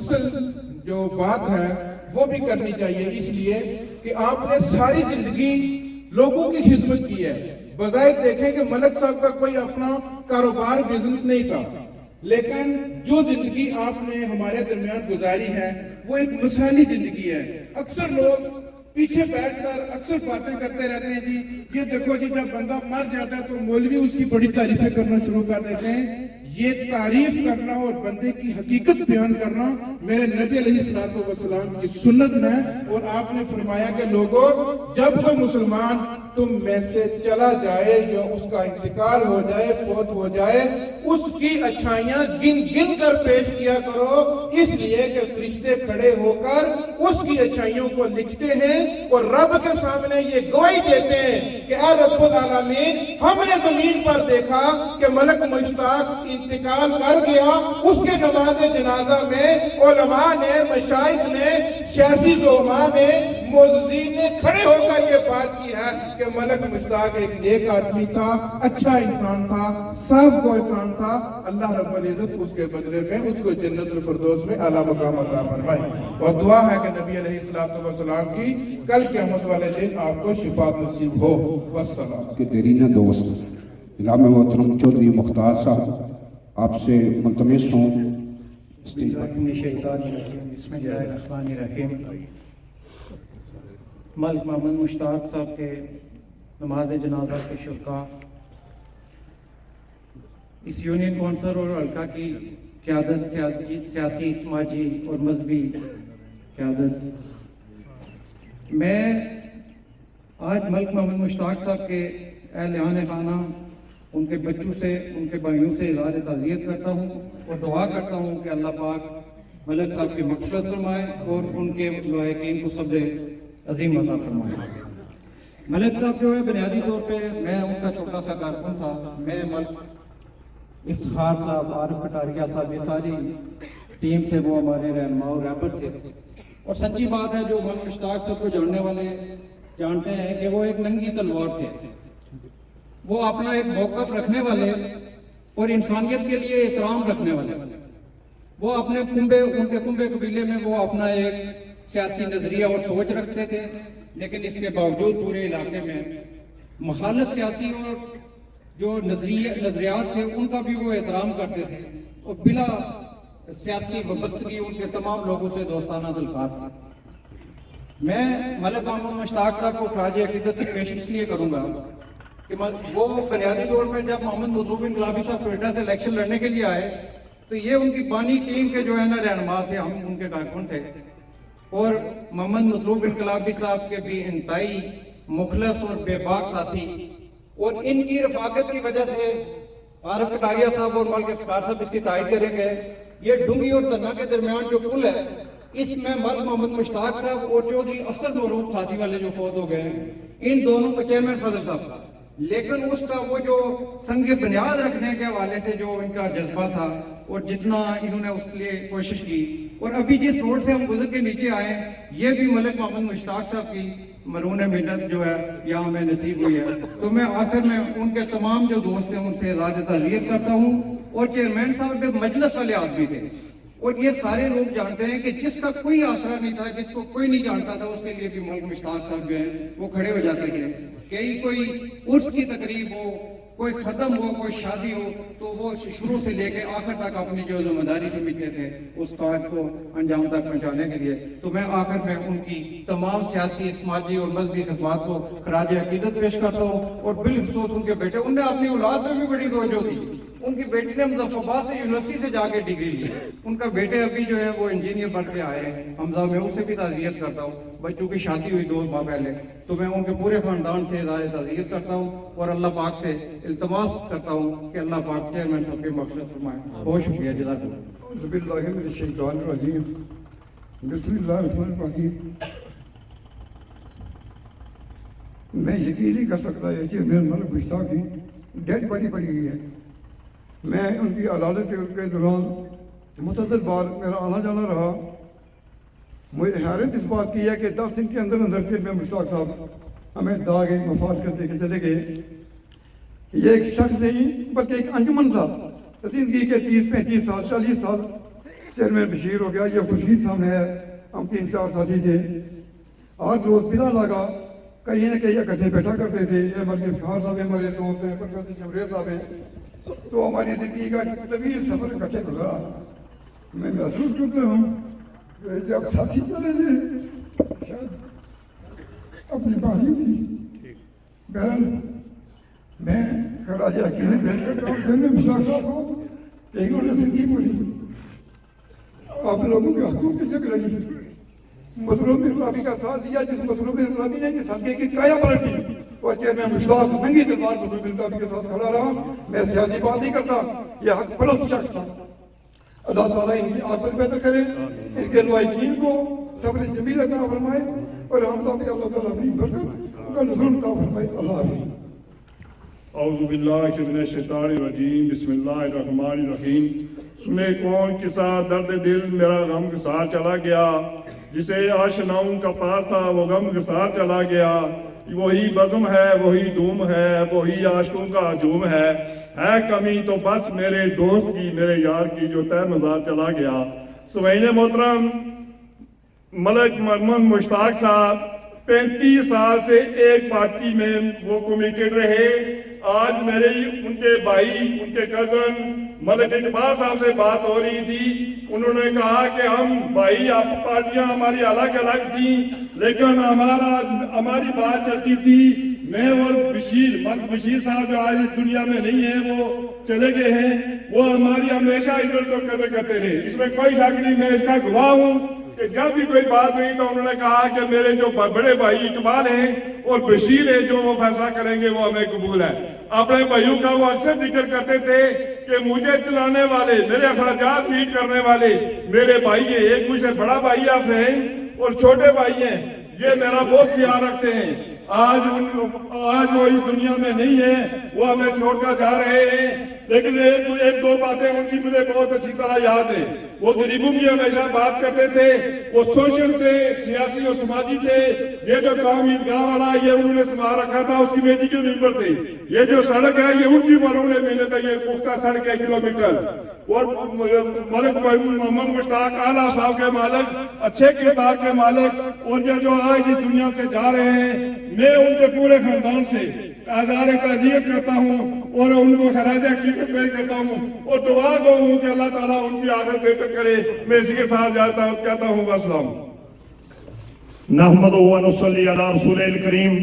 مفصل جو بات ہے وہ بھی کرنی چاہیے، اس لیے کہ آپ نے ساری زندگی لوگوں کی خدمت کی ہے۔ بظاہر دیکھیں کہ ملک صاحب کا کوئی اپنا کاروبار بزنس نہیں تھا، لیکن جو زندگی آپ نے ہمارے درمیان گزاری ہے وہ ایک مثالی زندگی ہے۔ اکثر لوگ پیچھے بیٹھ کر اکثر باتیں کرتے رہتے ہیں، جی یہ دیکھو جی جب بندہ مر جاتا ہے تو مولوی اس کی بڑی تعریفیں کرنا شروع کر دیتے ہیں۔ یہ تعریف کرنا اور بندے کی حقیقت بیان کرنا میرے نبی علیہ الصلوۃ والسلام کی سنت ہے، اور آپ نے فرمایا کہ لوگوں جب کوئی مسلمان تم میں سے چلا جائے یا اس کا انتقال ہو جائے، فوت ہو جائے، اس کی اچھائیاں گن گن کر پیش کیا کرو، اس لیے کہ فرشتے کھڑے ہو کر اس کی اچھائیوں کو لکھتے ہیں اور رب کے سامنے یہ گواہی دیتے ہیں کہ اے رب العالمین، ہم نے زمین پر دیکھا کہ ملک مشتاق انتقال کر گیا، اس کے نماز جنازہ میں علماء نے، مشائخ نے، سیاسی زعماء نے، معززین نے کھڑے ہو کر یہ بات کی ہے کہ ملک مشتاق ایک نیک آدمی تھا، اچھا انسان تھا، صاف کو انسان تھا۔ اللہ رب العزت اس کے بدلے میں اس کو جنت الفردوس میں اعلیٰ مقام عطا فرمائے، اور دعا ہے کہ نبی علیہ الصلوۃ والسلام کی کل قیامت والے دن آپ کو شفاعت نصیب ہو۔ والسلام۔ کے دیرینہ دوست جناب محترم چودھری مختار صاحب آپ سے ملتمس ہوں بسم اللہ الرحمن الرحیم۔ ملک محمد مشتاق صاحب کے نماز جنازہ کے شرکا، اس یونین کونسل اور حلقہ کی قیادت، سیاسی، سماجی اور مذہبی قیادت، میں آج ملک محمد مشتاق صاحب کے اہلِ خانہ، ان کے بچوں سے، ان کے بھائیوں سے اظہار تعزیت کرتا ہوں اور دعا کرتا ہوں کہ اللہ پاک ملک صاحب کی مغفرت فرمائے اور ان کے لواحقین کو صبر عظیم عطا فرمائے۔ ملک صاحب جو ہے بنیادی طور پہ میں ان کا چھوٹا سا کارکن تھا، میں ملک افتخار صاحب، عارف کٹاریا صاحب، یہ ساری ٹیم تھے، وہ ہمارے رہنما اور رہبر تھے۔ اور سچی بات ہے، جو ملک مشتاق صاحب کو جاننے والے جانتے ہیں کہ وہ ایک ننگی تلوار تھے، وہ اپنا ایک موقف رکھنے والے اور انسانیت کے لیے احترام رکھنے والے، وہ اپنے کنبے، ان کے کنبے قبیلے میں وہ اپنا ایک سیاسی نظریہ اور سوچ رکھتے تھے، لیکن اس کے باوجود پورے علاقے میں مخالف سیاسی اور جو نظریات تھے ان کا بھی وہ احترام کرتے تھے، اور بلا سیاسی وابستگی ان کے تمام لوگوں سے دوستانہ تعلقات تھے۔ میں ملک محمد مشتاق صاحب کو خراج عقیدت پیش اس لیے کروں گا کہ وہ بنیادی طور پہ جب محمد مطلوب انقلابی صاحب کوئٹہ سے الیکشن لڑنے کے لیے آئے تو یہ ان کی بانی ٹیم کے جو ہے نا رہنما تھے، ہم ان کے کارکن تھے، اور محمد مطلوب انقلابی صاحب کے بھی انتہائی مخلص اور بے باک ساتھی، اور ان کی رفاقت کی وجہ سے عارف کٹاریا صاحب اور ملک افتخار صاحب اس کی تائید کریں گے، یہ ڈونگی اور دنا کے درمیان جو پل ہے، اس میں ملک محمد مشتاق صاحب اور چودھری اسد معروف تھاتی والے جو فوت ہو گئے ہیں، ان دونوں کا چیئرمین فضل صاحب کا، لیکن اس کا وہ جو سنگ بنیاد رکھنے کے حوالے سے جو ان کا جذبہ تھا اور جتنا انہوں نے اس کے لیے کوشش کی، اور ابھی جس روڈ سے ہم گزر کے نیچے آئے ہیں یہ بھی ملک محمد مشتاق صاحب کی مرہون محنت جو ہے یہاں ہمیں نصیب ہوئی ہے۔ تو میں آخر میں ان کے تمام جو دوست ہیں ان سے اظہار تعزیت کرتا ہوں، اور چیئرمین صاحب کے مجلس والے آدمی تھے، اور یہ سارے لوگ جانتے ہیں کہ جس کا کوئی آسرا نہیں تھا، جس کو کوئی نہیں جانتا تھا، اس کے لیے بھی ملک مشتاق صاحب جو ہیں وہ کھڑے ہو جاتے تھے۔ کہیں کوئی عرس کی تقریب ہو، کوئی ختم ہو، کوئی شادی ہو، تو وہ شروع سے لے کے آخر تک اپنی جو ذمہ داری سمجھتے تھے اس کام کو انجام تک پہنچانے کے لیے۔ تو میں آخر میں ان کی تمام سیاسی، سماجی اور مذہبی خدمات کو خراج عقیدت پیش کرتا ہوں، اور بالخصوص ان کے بیٹے، انہوں نے اپنی اولاد میں بھی بڑی توجہ دی۔ ان کی بیٹی نے مظفرآباد سے یونیورسٹی سے جا کے ڈگری لی، ان کا بیٹے ابھی جو ہے وہ انجینئر بن کے آئے ہیں حمزہ، میں ان سے بھی تعزیت کرتا ہوں، بچوں کی شادی ہوئی 2 ماہ پہلے، تو میں ان کے پورے خاندان سے اظہار تعزیت کرتا ہوں اور اللہ پاک سے التماس کرتا ہوں کہ اللہ پاک چیئرمین صاحب کی مغفرت فرمائے۔ بہت شکریہ، جزاک اللہ۔ اعوذ باللہ من الشیطان الرجیم، بسم اللہ الرحمن الرحیم۔ میں یقین نہیں کر سکتا یہ چیز میرے ملک مشتاق کی ڈیڈ باڈی پڑی ہوئی ہے۔ میں ان کی عدالت کے دوران متعدد بار میرا آنا جانا رہا، مجھے حیرت اس بات کی ہے کہ 10 دن کے اندر اندر چیئرمین مشتاق صاحب ہمیں داغ مفاد کر دے کے چلے گئے۔ یہ ایک شخص نہیں بلکہ ایک انجمن تھا، زندگی کے 30 35 سال 40 سال چیئرمین بشیر ہو گیا، یہ خورشید صاحب ہے، ہم 3-4 ساتھی تھے. آج روز بلا لگا کہیں نہ کہیں اکٹھے بیٹھا کرتے تھے. یہ ہمارے افتخار صاحب ہمارے دوست ہیں، پروفیسر شمریر صاحب ہیں. تو ہماری زندگی کا طویل سفر اکٹھے گزرا. میں محسوس کرتا ہوں کہ جب ساتھی چلے جائیں شاید اپنی باری ہوتی. بہرحال میں خراج عقیدت پیش کرتا ہوں جنرل مشتاق صاحب کو کہ انہوں نے زندگی بولی آپ لوگوں کے حقوق کی جنگ لڑی، مظلوم انقلابی کا ساتھ دیا، جس مظلوم انقلابی نے صدقے کی کایا پلٹی. اور چیئرمین مشتاق ننگی تلوار مظلوم انقلابی کے ساتھ کھڑا رہا. میں سیاسی بات نہیں کرتا، یہ حق پرست شخص تھا. اللہ تعالیٰ ان کی عاقبت بہتر کرے، ان کے لوائقین کو صبر جمیل عطا فرمائے، اور ہم سب اللہ تعالیٰ اپنی برکت کا نزول عطا فرمائے. اللہ حافظ. اعوذ باللہ من الشیطان الرجیم، بسم اللہ الرحمن الرحیم. سنے کون کے ساتھ درد دل میرا غم کے ساتھ چلا گیا، جسے آشناؤں کا پاس تھا وہ غم کے ساتھ چلا گیا. وہی بزم ہے، وہی دوم ہے، وہی عاشقوں کا ہجوم ہے کمی تو بس میرے دوست کی، میرے یار کی جو طے مزار چلا گیا. سمعین محترم ملک محمد مشتاق صاحب 35 سال سے ایک پارٹی میں وہ کمیٹڈ رہے. آج میرے ان کے بھائی، ان کے کزن ملک اقبال صاحب سے بات ہو رہی تھی. انہوں نے کہا کہ ہم بھائی، آپ پارٹیاں ہماری الگ الگ تھیں لیکن ہماری بات چلتی تھی. میں اور ملک بشیر صاحب جو آج اس دنیا میں نہیں ہیں، وہ چلے گئے ہیں، وہ ہماری ہمیشہ عزت و قدر کرتے رہے. اس میں کوئی شک نہیں، میں اس کا گواہ ہوں کہ جب بھی کوئی بات ہوئی تو انہوں نے کہا کہ میرے جو بڑے بھائی اقبال ہیں اور بشیر ہیں، جو وہ فیصلہ کریں گے وہ ہمیں قبول ہے. اپنے بھائیوں کا وہ اکثر ذکر کرتے تھے کہ مجھے چلانے والے، میرے اخراجات میٹ کرنے والے میرے بھائی ہیں. ایک مجھ سے بڑا بھائی آپ ہیں اور چھوٹے بھائی ہیں، یہ میرا بہت خیال رکھتے ہیں. آج وہ اس دنیا میں نہیں ہیں، وہ ہمیں چھوڑ کر جا رہے ہیں. لیکن ایک دو باتیں ان کی مجھے بہت اچھی طرح یاد ہیں. وہ غریبوں کی ہمیشہ بات کرتے تھے، وہ سوشل تھے، سیاسی اور سماجی تھے. یہ جو قوم عیدگاہ والا یہ انہوں نے سنبھال رکھا تھا، اس کی بیٹی کے ممبر تھے. یہ جو سڑک ہے یہ ان کی مرہون محنت ہے، یہ پختہ سڑک ہے کلومیٹر. اور ملک محمد مشتاق اعلیٰ صاحب کے مالک، اچھے کردار کے مالک. اور یہ جو آج اس دنیا سے جا رہے ہیں، میں ان کے پورے خاندان سے اظہار تعزیت کرتا ہوں اور ان کو خراج عقیدت پیش کرتا ہوں اور دعا گو ہوں کہ اللہ تعالیٰ ان کی آخرت بہتر کرے. میں اسی کے ساتھ کہتا ہوں السلام. نحمد و نصلی علی رسول الکریم،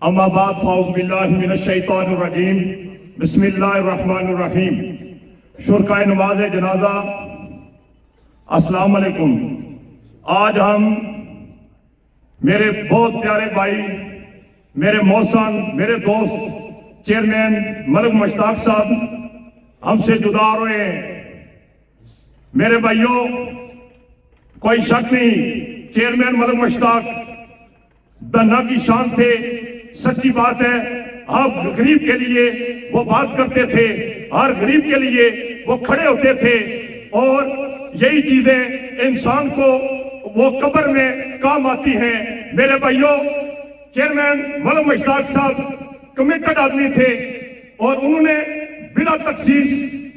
اما بعد فاعوذ باللہ من الشیطان الرجیم، بسم اللہ الرحمن الرحیم. شرکائے نماز جنازہ السلام علیکم. آج ہم میرے بہت پیارے بھائی، میرے محسن، میرے دوست چیئرمین ملک مشتاق صاحب ہم سے جدا ہوئے ہیں. میرے بھائیوں، کوئی شک نہیں، چیئرمین ملک مشتاق دنیا کی شان تھے. سچی بات ہے، ہر غریب کے لیے وہ بات کرتے تھے، ہر غریب کے لیے وہ کھڑے ہوتے تھے. اور یہی چیزیں انسان کو وہ قبر میں کام آتی ہیں. میرے بھائیوں، چیئرمین ملک مشتاق صاحب کمیٹڈ آدمی تھے اور انہوں نے بلا تخصیص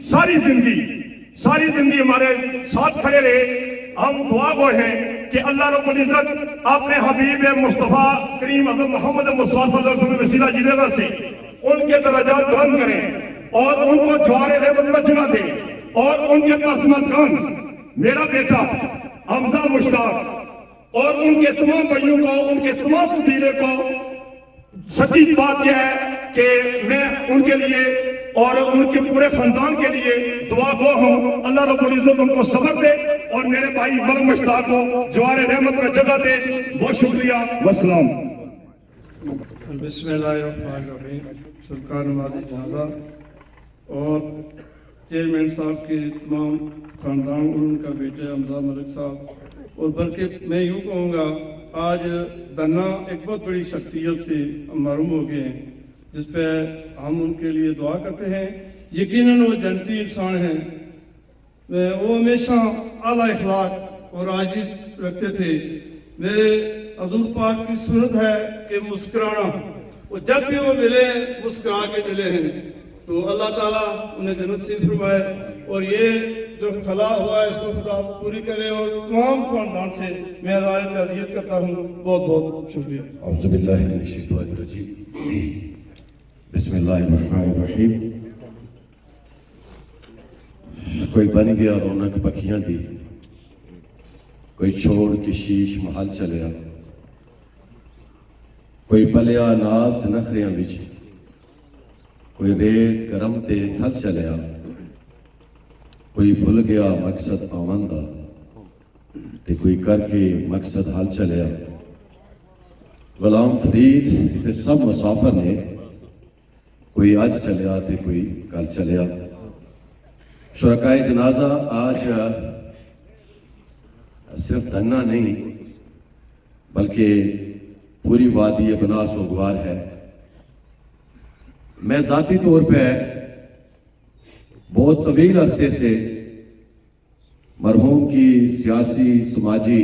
ساری زندگی ہمارے ساتھ کھڑے رہے. ہم دعا گو ہیں کہ اللہ رب العزت اپنے حبیب مصطفیٰ کریم حضرت محمد مصطفیٰ صلی اللہ علیہ وسلم وسیلہ جلوہ سے ان کے درجات بلند کریں اور ان کو جوار رحمت میں جگہ دیں. اور ان کے قسمت خان میرا بیٹا حمزہ مشتاق اور ان کے تمام بھائیوں کو، ان کے تمام قبیلے کو، سچی بات یہ ہے کہ میں ان کے لیے اور ان کے پورے خاندان کے لیے دعا گو ہوں. اللہ رب العزت ان کو صبر دے اور میرے بھائی ملک مشتاق کو جوار رحمت میں جگہ دے. بہت شکریہ، والسلام. بسم اللہ الرحمن الرحیم. سرکار نماز جنازہ اور چیئرمین صاحب کے تمام خاندان اور ان کا بیٹے حمزہ ملک صاحب، اور بلکہ میں یوں کہوں گا آج دنا ایک بہت بڑی شخصیت سے محروم ہو گئے ہیں، جس پہ ہم ان کے لیے دعا کرتے ہیں. یقیناً وہ جنتی انسان ہیں، وہ ہمیشہ اعلیٰ اخلاق اور عاجز رکھتے تھے. میرے حضور پاک کی سنت ہے کہ مسکرانا، اور جب بھی وہ ملے مسکرا کے ملے ہیں. تو اللہ تعالیٰ انہیں جنت نصیب فرمائے. اور یہ جو خلا ہوا ہے اس کو خدا پوری کرے، اور تمام خاندان سے میں ہدایت تعزیت کرتا ہوں. بہت بہت شکریہ. اعوذ باللہ من الشیطان الرجیم، بسم اللہ الرحمن الرحیم. کوئی بن گیا رونق پکھیاں دی، کوئی چھوڑ کے شیش محل چلیا، کوئی پلیا ناز تے نخریاں وچ، کوئی ریت گرم تے تھل چلیا، کوئی بھول گیا مقصد آمن دا تے کوئی کر کے مقصد حل چلیا. غلام فرید تے سب مسافر نے، کوئی اج چلیا تے کوئی کل چلیا. شرکائے جنازہ آج صرف دھنا نہیں بلکہ پوری وادی بنا سوگوار ہے. میں ذاتی طور پہ بہت طویل عرصے سے مرحوم کی سیاسی سماجی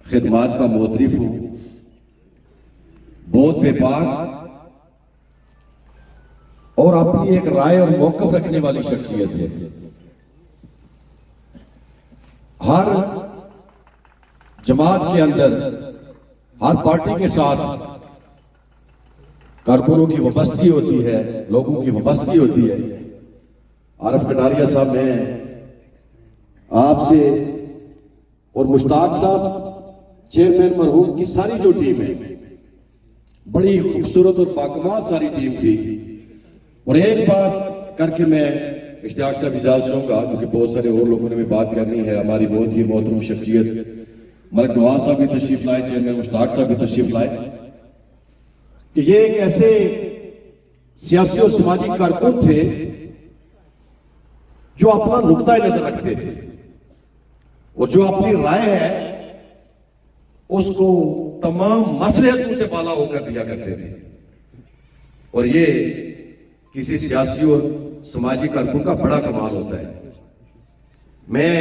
خدمات کا معترف ہوں. بہت بے باک اور اپنی ایک رائے اور موقف رکھنے والی شخصیت ہے. ہر جماعت کے اندر، ہر پارٹی کے ساتھ کارکنوں کی وابستگی ہوتی ہے، لوگوں کی وابستگی ہوتی ہے. عارف کٹاریا صاحب، میں آپ سے اور مشتاق صاحب چیئرمین مرحوم کی ساری جو ٹیم ہے، بڑی خوبصورت اور باکمال ساری ٹیم تھی. اور ایک بات کر کے میں اشتیاق صاحب اجازت چاہوں گا، کیونکہ بہت سارے اور لوگوں نے بھی بات کرنی ہے. ہماری بہت ہی محترم شخصیت ملک نواز صاحب بھی تشریف لائے، چیئرمین مشتاق صاحب بھی تشریف لائے، کہ یہ ایک ایسے سیاسی اور سماجی کارکن تھے جو اپنا نقطہ نظر رکھتے تھے اور جو اپنی رائے ہے اس کو تمام مصلحتوں سے بالا ہو کر دیا کرتے تھے. اور یہ کسی سیاسی اور سماجی کارکن کا بڑا کمال ہوتا ہے. میں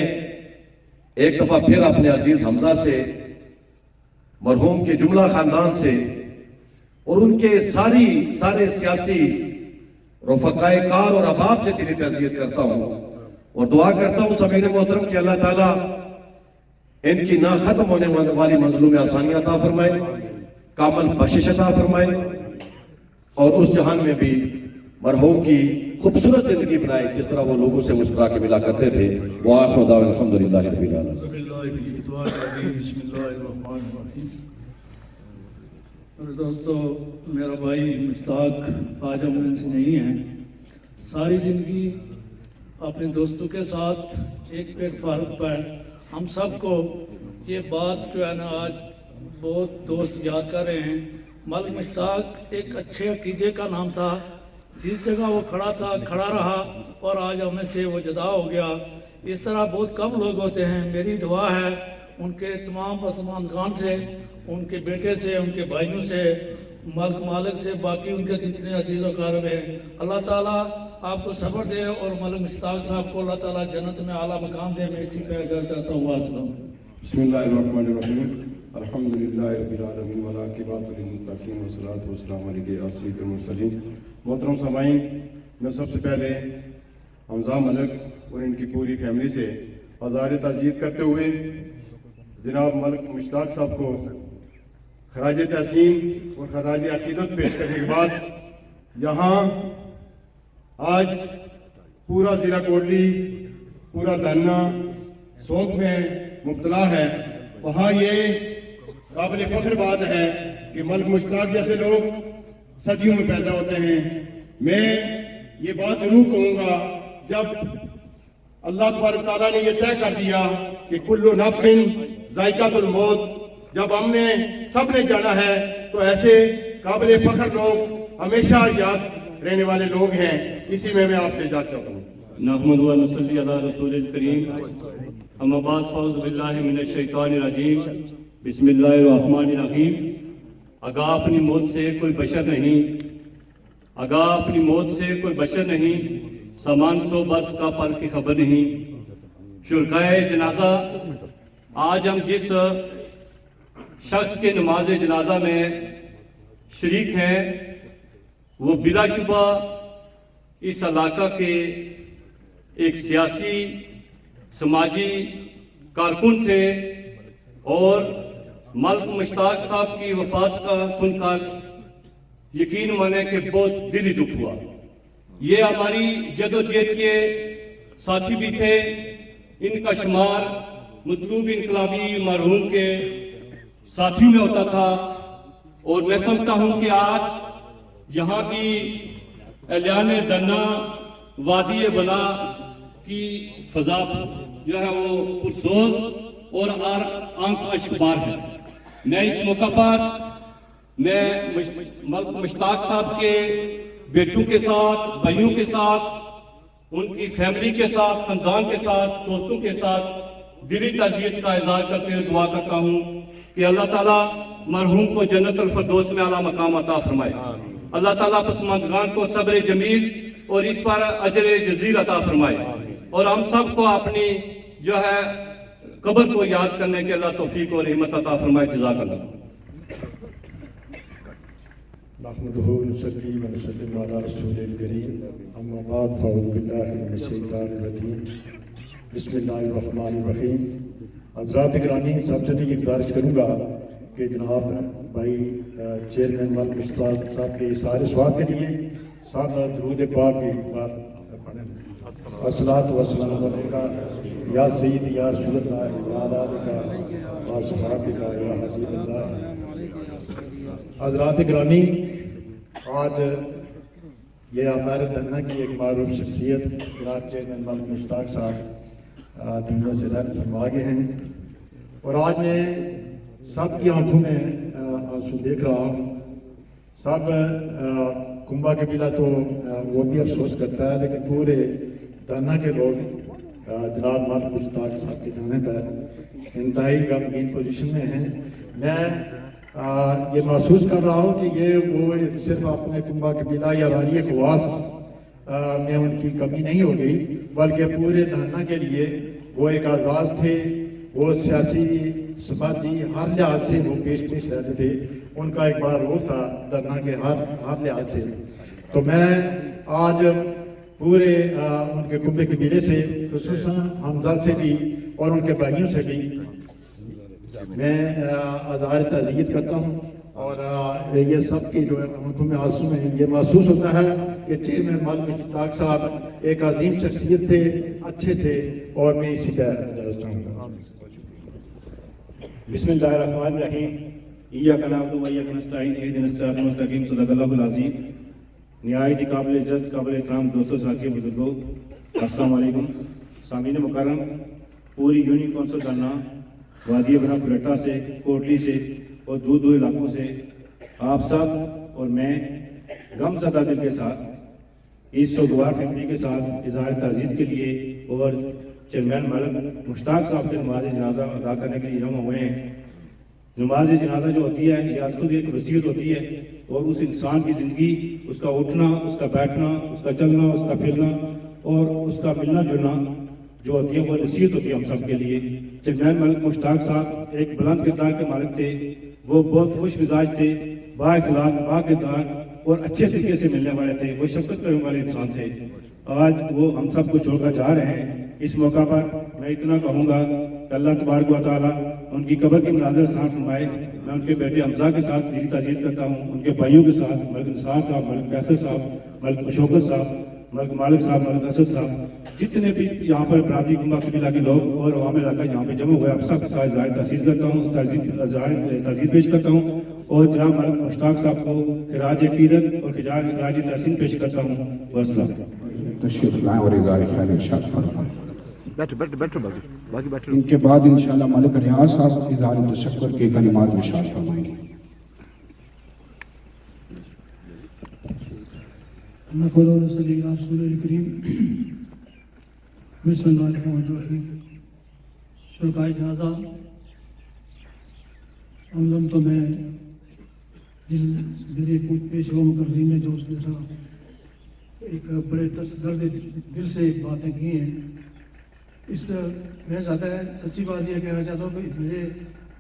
ایک دفعہ پھر اپنے عزیز حمزہ سے، مرحوم کے جملہ خاندان سے اور ان کے سارے سیاسی رفقائے کار اور احباب سے دلی تعزیت کرتا ہوں اور دعا کرتا ہوں سمعین محترم کہ اللہ تعالیٰ ان کی نہ ختم ہونے والی منزلوں میں آسانیاں عطا فرمائے، کامل بخشش عطا فرمائے، اور اس جہان میں بھی مرحوم کی خوبصورت زندگی بنائے جس طرح وہ لوگوں سے مسکرا کے ملا کرتے تھے. وآخر دعوانا الحمدللہ رب العالمین. بسم اللہ الرحمن الرحیم. اور دوستو، میرا بھائی مشتاق آج ہم میں سے نہیں ہیں. ساری زندگی اپنے دوستوں کے ساتھ ایک پلیٹ فارم پر ہم سب کو یہ بات جو ہے نا آج بہت دوست یاد کر رہے ہیں. ملک مشتاق ایک اچھے عقیدے کا نام تھا. جس جگہ وہ کھڑا تھا کھڑا رہا اور آج ہمیں سے وہ جدا ہو گیا. اس طرح بہت کم لوگ ہوتے ہیں. میری دعا ہے ان کے تمام مسلمان خان سے، ان کے بیٹے سے، ان کے بھائیوں سے، ملک مالک سے، باقی ان کے جتنے عزیز و قارب ہیں، اللہ تعالیٰ آپ کو صبر دے اور ملک مشتاق صاحب کو اللہ تعالیٰ جنت میں اعلیٰ مقام دے. میں اسی پہ اجازت چاہتا ہوں. السلام. بسم اللہ الرحمن الرحیم. الحمدللہ رب العالمین والعاقبۃ للمتقین والصلاۃ والسلام علیہ سید المرسلین. محترم سامعین، میں سب سے پہلے حمزہ ملک اور ان کی پوری فیملی سے اظہار تعزیت کرتے ہوئے جناب ملک مشتاق صاحب کو خراج تحسین اور خراج عقیدت پیش کرنے کے بعد یہاں آج پورا ضلع کوٹلی، پورا دھنا سوگ میں مبتلا ہے، وہاں یہ قابل فخر بات ہے کہ ملک مشتاق جیسے لوگ صدیوں میں پیدا ہوتے ہیں. میں یہ بات ضرور کہوں گا، جب اللہ تبارک تعالیٰ نے یہ طے کر دیا کہ کل نفس ذائقۃ الموت، جب ہم نے سب نے جانا ہے، تو ایسے قابل فخر لوگ ہمیشہ یاد رہنے والے لوگ ہیں. اسی میں آپ سے اجازت چاہتا ہوں. نحمد و نصلی علی رسول الکریم. اما بعد فاعوذ باللہ من الشیطان الرجیم. بسم اللہ الرحمن الرحیم. آگاہ اپنی موت سے کوئی بشر نہیں، آگاہ اپنی موت سے کوئی بشر نہیں، سامان 100 برس کا پل کی خبر نہیں. شرکائے جنازہ، آج ہم جس شخص کے نماز جنازہ میں شریک ہیں وہ بلا شبہ اس علاقہ کے ایک سیاسی سماجی کارکن تھے اور ملک مشتاق صاحب کی وفات کا سن کر یقین مانے کہ بہت دلی دکھ ہوا. یہ ہماری جدوجہد کے ساتھی بھی تھے. ان کا شمار مطلوب انقلابی مرحوم کے ساتھیوں میں ہوتا تھا اور میں سمجھتا ہوں کہ آج یہاں کی اعلان دھرنا وادی بلا کی فضا جو ہے وہ پرسوز اور آنکھ اشکبار ہے. میں اس موقع پر میں ملک مشتاق صاحب کے بیٹوں کے ساتھ، بھائیوں کے ساتھ، ان کی فیملی کے ساتھ، خاندان کے ساتھ، دوستوں کے ساتھ دلی تعزیت کا اظہار کرتے ہوئے دعا کرتا ہوں کہ اللہ تعالیٰ مرحوم کو جنت الفردوس میں اعلیٰ مقام عطا فرمائے. اللہ تعالیٰ پسماندگان کو صبر جمیل اور اس پر اجر جزیل عطا فرمائے اور ہم سب کو اپنی جو ہے قبر کو یاد کرنے کے اللہ توفیق اور ہمت عطا فرمائے. جزاک اللہ. نحمده ونصلي ونسلم على رسول الكريم اما بعد فاعوذ بالله من الشیطان الرجیم بسم اللہ الرحمن الرحیم. حضرات گرامی، سب سے یہ گزارش کروں گا کہ جناب بھائی چیئرمین ملک مشتاق صاحب کے سارے سوال کے لیے ساتھ درود پاک کی بات پڑھیں. الصلاۃ والسلام علیکہ یا سیدی یا رسول اللہ وعلی آلک و اصحابک یا حبیب اللہ. حضرات گرامی، آج یہ ہمارے دھرنا کی ایک معروف شخصیت جناب چیئرمین ملک مشتاق صاحب دنیا سے رحمت فرما گئے ہیں اور آج میں سب کی آنکھوں میں آنسو دیکھ رہا ہوں. سب کنبہ قبیلہ تو وہ بھی افسوس کرتا ہے، لیکن پورے دھرنا کے لوگ جناب ملک مشتاق صاحب کے جانے پر انتہائی غمگین پوزیشن میں ہیں. میں یہ محسوس کر رہا ہوں کہ یہ وہ صرف اپنے کنبہ قبیلہ یا رانی خواص میں ان کی کمی نہیں ہو گئی، بلکہ پورے دھرنا کے لیے وہ ایک اعزاز تھے. وہ سیاسی سماجی ہر لحاظ سے وہ پیش رہتے تھے. ان کا ایک بڑا رول تھا دھرنا کے ہر لحاظ سے. تو میں آج پورے ان کے کنبے قبیلے سے خصوصاً حمزہ سے بھی اور ان کے بھائیوں سے بھی میں اظہار تعزیت کرتا ہوں اور یہ سب کی جو آنکھوں میں آنسو ہیں. یہ محسوس ہوتا ہے کہ چیئرمین ملک مشتاق صاحب ایک عظیم شخصیت تھے، اچھے تھے اور میں اسی کا اجازت چاہوں گا. بسم اللہ الرحمن الرحیم. ایاک نعبد و ایاک نستعین اہدنا الصراط المستقیم. صدق اللہ العظیم. نہایت قابل عزت، قابل احترام دوستوں، ساتھیوں، بزرگوں، السلام علیکم. سامعین مکرم، پوری یونین کونسل دھرنا وادی بنا کوئٹہ سے، کوٹلی سے اور دور دور علاقوں سے آپ سب اور میں غم زدہ دل کے ساتھ اس سوگوار فیملی کے ساتھ اظہار تعزیت کے لیے اور چیئرمین ملک مشتاق صاحب کے نماز جنازہ ادا کرنے کے لیے جمع ہوئے ہیں. نماز جنازہ جو ہوتی ہے یہ خود ایک وصیت ہوتی ہے اور اس انسان کی زندگی، اس کا اٹھنا، اس کا بیٹھنا، اس کا چلنا، اس کا پھرنا اور اس کا ملنا جلنا جو ہوتی ہے وہ نصیحت ہوتی ہے ہم سب کے لیے. چیئرمین ملک مشتاق صاحب ایک بلند کردار کے مالک تھے. وہ بہت خوش مزاج تھے، با اخلاق، با کردار اور اچھے طریقے سے ملنے والے تھے. وہ شفقت کرنے والے انسان تھے. آج وہ ہم سب کو چھوڑ کر جا رہے ہیں. اس موقع پر میں اتنا کہوں گا کہ اللہ تبارک و تعالیٰ ان کی قبر کی مناظر آسان فرمائے. میں ان کے بیٹے حمزہ کے ساتھ دلی تعزیت کرتا ہوں، ان کے بھائیوں کے ساتھ ملک نثار صاحب، ملک فیصل صاحب، ملک اشوکت صاحب، ملک مالک صاحب، ملک اسد صاحب، جتنے بھی یہاں پر برادری کنبہ قبیلہ کے لوگ اور عوام علاقہ یہاں پہ جمع ہوئے، آپ سب کے ساتھ اظہار تعزیت کرتا ہوں، تعزیت پیش کرتا ہوں اور جناب ملک مشتاق صاحب کو خراج عقیدت اور خراج تحسین پیش کرتا ہوں. والسلام. تشریف لائیں اور اظہار خیال ارشاد فرمائیں. ان کے بعد انشاءاللہ ملک ریاض صاحب اظہار تشکر کے کلمات ارشاد فرمائیں گے. صلی اللہ رسول الکریم. بسم اللہ الرحمن الرحیم. شرکائے جنازہ ہم تو میں میرے پیش و مقررین نے جو اس نے ایک بڑے درد دل سے باتیں کی ہیں، اس کا میں زیادہ سچی بات یہ کہنا چاہتا ہوں کہ میرے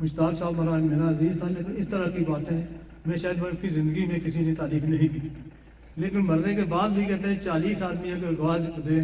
مشتاق صاحب میرا عزیز تھا، لیکن اس طرح کی باتیں میں شاید اس کی زندگی میں کسی نے تعریف نہیں کی. لیکن مرنے کے بعد بھی کہتے ہیں 40 آدمی اگر گواہ دیں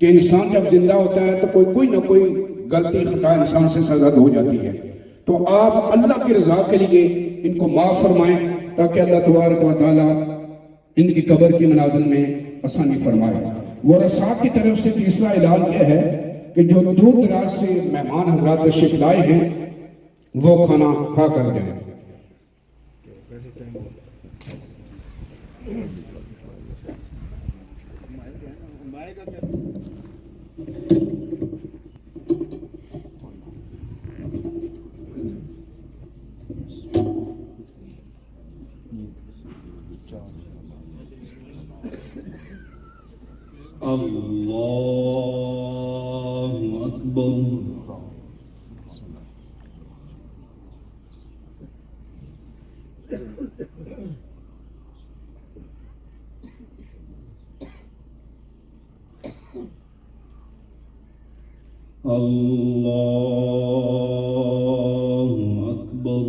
کہ انسان جب زندہ ہوتا ہے تو کوئی نہ کوئی غلطی خطا انسان سے سرزد ہو جاتی ہے. تو آپ اللہ کی رضا کے لیے ان کو معاف فرمائیں تاکہ اللہ تبارک و تعالیٰ ان کی قبر کی منازل میں آسانی فرمائے. ورثاء کی طرف سے تیسرا اعلان یہ ہے کہ جو دور دراز سے مہمان حضرات تشریف لائے ہیں وہ کھانا کھا کر جائیں. اللہ اکبر. اللہ اکبر.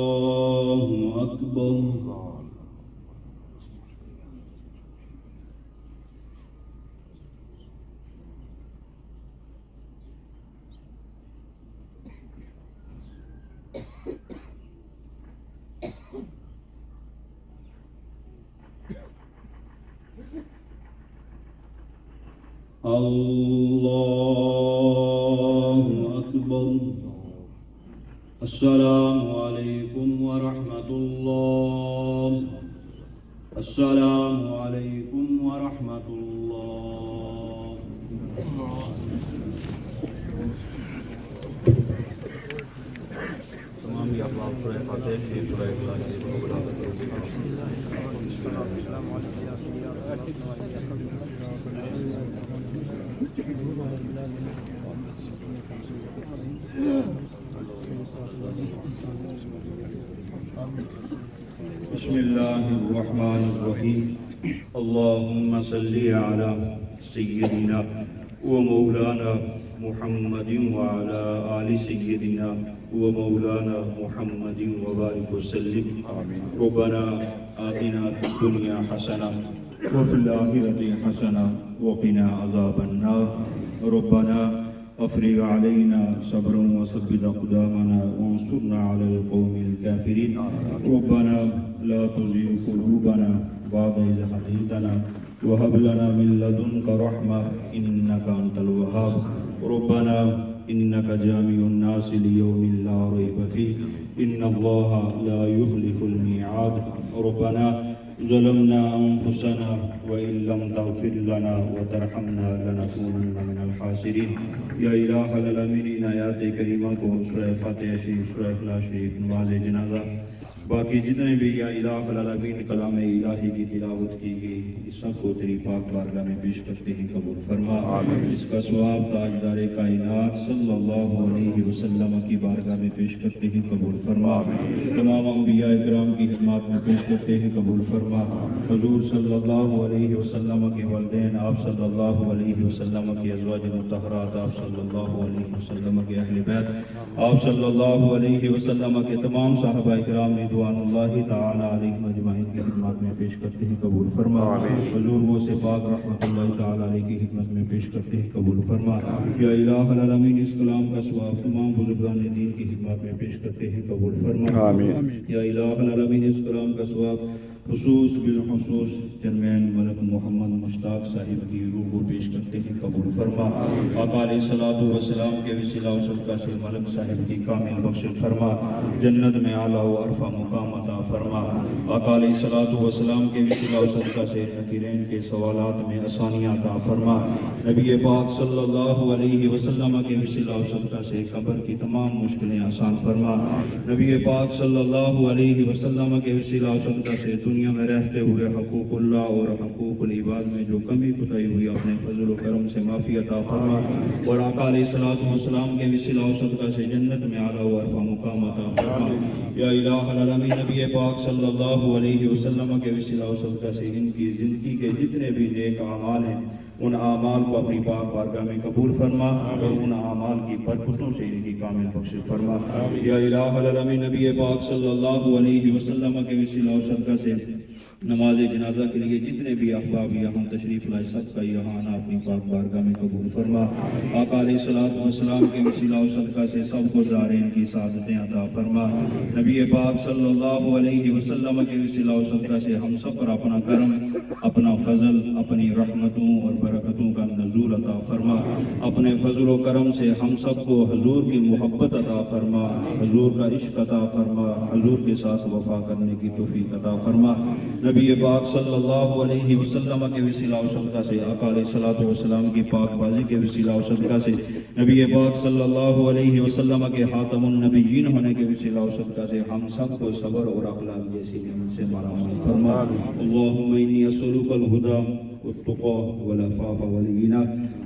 اللہ اکبر. اللہ اکبر. السلام علیکم ورحمۃ اللہ. السلام علیکم ورحمۃ اللہ. تمام یہ احباب سورہ فاتحہ کی سورہ اخلاص کی بسم اللہ الرحمن الرحیم. اللہم صلی علی سیدنا و مولانا محمد وعلی آل سیدنا و مولانا محمد وبارک وسلم. ربنا آتنا فی الدنیا حسنہ وفی الآخرۃ حسنہ وقنا عذاب النار. ربنا افرغ علينا صبرا وثبت اقدامنا وانصرنا على القوم الكافرين. ربنا لا تزغ قلوبنا بعد إذ هديتنا وهب لنا من لدنك رحمة إنك أنت الوهاب. ربنا إنك جامع الناس ليوم لا ريب فيه إن الله لا يخلف الميعاد. ربنا ظلمنا أنفسنا وإن لم تغفر لنا وترحمنا لنكونن من الخاسرين. یا الہ العالمین ان آیات کریمہ کو سورہ فاتحہ شریف، سورہ اخلاص شریف، نماز جنازہ، باقی جتنے بھی یا الہ العالمین کلام الہی کی تلاوت کی گئی اس سب کو تیری پاک بارگاہ میں پیش کرتے ہیں قبول فرما. اس کا ثواب تاجدار کائنات صلی اللہ علیہ وسلم کی بارگاہ میں پیش کرتے ہیں قبول فرما. تمام انبیاء اکرام کی خدمات میں پیش کرتے ہیں قبول فرما. حضور صلی اللہ علیہ وسلم کے والدین، آپ صلی اللہ علیہ وسلم کی ازواج مطہرات، آپ صلی اللہ علیہ وسلم کے اہل بیت، آپ صلی اللہ علیہ وسلم کے تمام صحابہ اکرام رضوان اللہ تعالی علیہم اجمعین کی خدمات میں پیش کرتے ہیں قبول فرما. حضور وہ سے پاک رحمۃ اللہ تعالی علیہ کی خدمت میں پیش کرتے ہیں قبول فرما. یا الہ العالمین اس کلام کا ثواب تمام بزرگان دین کی خدمت میں پیش کرتے ہیں قبول فرما. یا الہ العالمین اس کلام کا ثواب خصوص بالخصوص چیئرمین ملک محمد مشتاق صاحب کی روح کو پیش کرتے ہیں قبول فرما. آقا علیہ الصلوۃ والسلام کے وسیلہ و صدقہ سے ملک صاحب کی کامل بخشش فرما. جنت میں اعلیٰ و عرفہ مقام عطا فرما. آقا علیہ الصلوۃ والسلام کے وسیلہ و صدقہ سے نکیرین کے سوالات میں آسانیاں عطا فرما. نبی پاک صلی اللہ علیہ وسلم کے وسیلہ و صدقہ سے قبر کی تمام مشکلیں آسان فرما. نبی پاک صلی اللہ علیہ وسلم کے وسیلہ و صدقہ سے دنیا میں رہتے ہوئے حقوق اللہ اور حقوق العباد میں جو کمی کوتاہی ہوئی اپنے فضل و کرم سے معافی عطا فرما. اور آقا علیہ الصلوۃ والسلام کے وسیلہ و صدقہ سے جنت میں اعلیٰ و عرفہ مقام عطا فرما. یا الہ العالمین نبی پاک صلی اللہ علیہ وسلم کے وسیلہ و صدقہ سے ان کی زندگی کے جتنے بھی نیک اعمال ہیں ان اعمال کو اپنی پاک بارگاہ میں قبول فرما اور ان اعمال کی برکتوں سے ان کی کامل بخش فرما یا الہ العالمین نبی پاک صلی اللہ علیہ وسلم کے وسیلہ و صدقہ سے نماز جنازہ کے لیے جتنے بھی احباب یہاں تشریف لائے سب کا یہاں آنا اپنی پاک بارگاہ میں قبول فرما آقا علیہ الصلوۃ والسلام کے وسیلہ و صدقہ سے سب کو زائرین کی سعادتیں عطا فرما نبی پاک صلی اللہ علیہ وسلم کے وسیلہ و صدقہ سے ہم سب پر اپنا کرم اپنا فضل اپنی رحمتوں اور برکتوں کا نزول عطا فرما اپنے فضل و کرم سے ہم سب کو حضور کی محبت عطا فرما حضور کا عشق عطا فرما حضور کے ساتھ وفا کرنے کی توفیق عطا فرما نبی پاک صلی اللہ علیہ وسلم کے وسیلہ و صدقہ سے آقا علیہ الصلوۃ والسلام کی پاک بازی کے وسیلہ و صدقہ سے نبی پاک صلی اللہ علیہ وسلم کے خاتم النبیین ہونے کے وسیلہ و صدقہ سے ہم سب کو صبر اور اخلاق جیسی نعمت سے مالا مال فرما اللہم انی اسألک الہدی والتقى والعفاف والغنى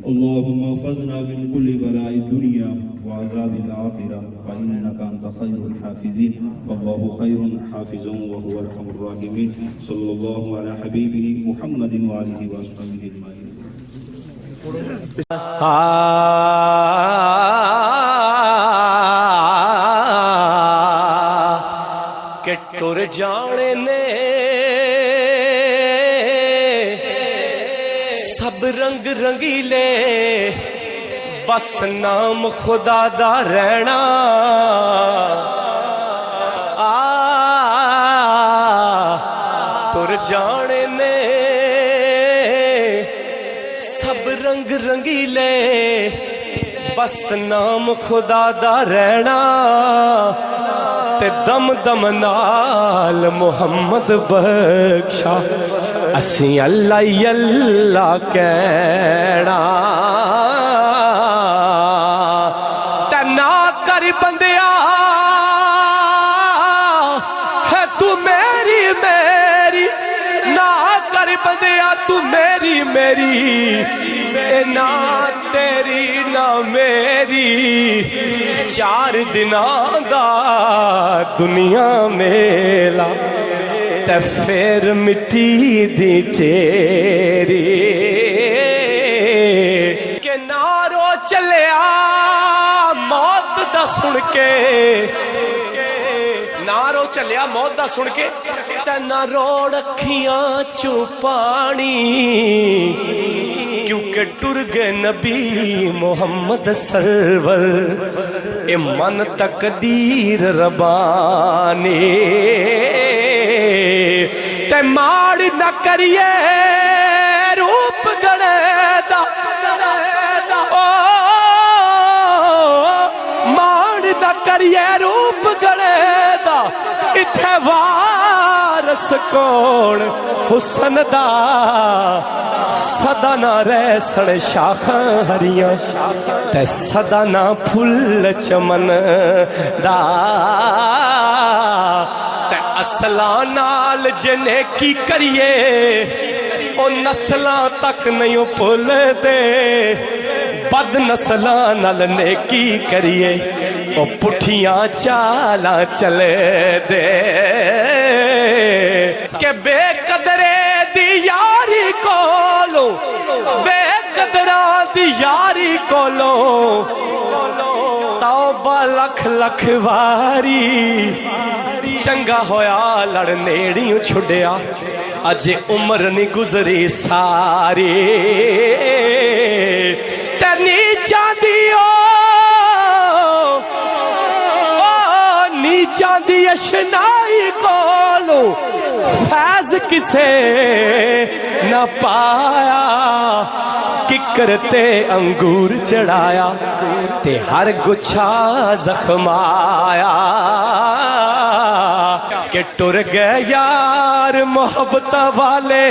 اللهم احفظنا من كل بلاء الدنيا وعذاب الآخرة فإنك أنت خير الحافظين والله خير حافظا وهو أرحم الراحمين صلى الله على حبيبه محمد وآله وأصحابه أجمعين کہ ٹر جانے نے سب رنگ رنگیلے بس نام خدا دا رہنا تر جانے نے سب رنگ رنگیلے بس نام خدا دا رہنا تے دم دم نال محمد بخشا اسی اللہ اللہ کہنا تے نہ کر بندیا ہے تو میری میری نہ کر بندیا تو میری میری نہ تیری نہ میری چار دناں دا دنیا میلا تے پھر مٹی دی تیری کہ نارو چلیا موت دا سن کے نارو چلیا موت دا سن کے تے نہ روڑ اکھیاں چوں پانی کیونکہ ٹر گئے نبی محمد سرور اے من تقدیر ربانی تے ماڑ نہ کریے روپ گڑے دا ماڑ نہ کریے روپ گڑے دا اتھے وارس کون حسن دا سدا نہ رہ سڑ شاخاں ہریاں تے سدا نہ پھل چمن دا تے اصلاں نال جنے کی کریے او نسلاں تک نہیں بھول دے بد نسلاں نال نیکی کریے او پٹھیاں چالاں چلے دے کہ بے قدرے دی یاری کولو بے قدراں دی یاری کولو توبہ لکھ لکھ واری چنگا ہویا لڑ نیڑیوں چھڑیا اج عمر نہیں گزری ساری تے نیچاں دیو نیچاں دی اشنائی کولو فیض کسے نہ پایا ککرتے انگور چڑھایا تے ہر گچھا زخمایا کہ ٹر گئے یار محبت والے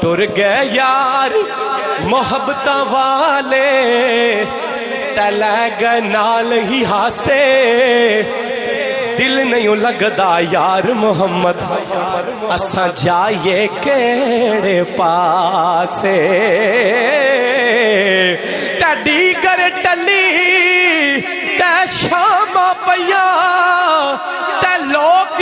ٹر گئے یار محبت والے لے گئے نال ہی ہاسے دل نہیں لگدا یار محمد اساں جائیے کیڑے پاسے ٹڈی گر ٹلی تے شام پیاں تے لوگ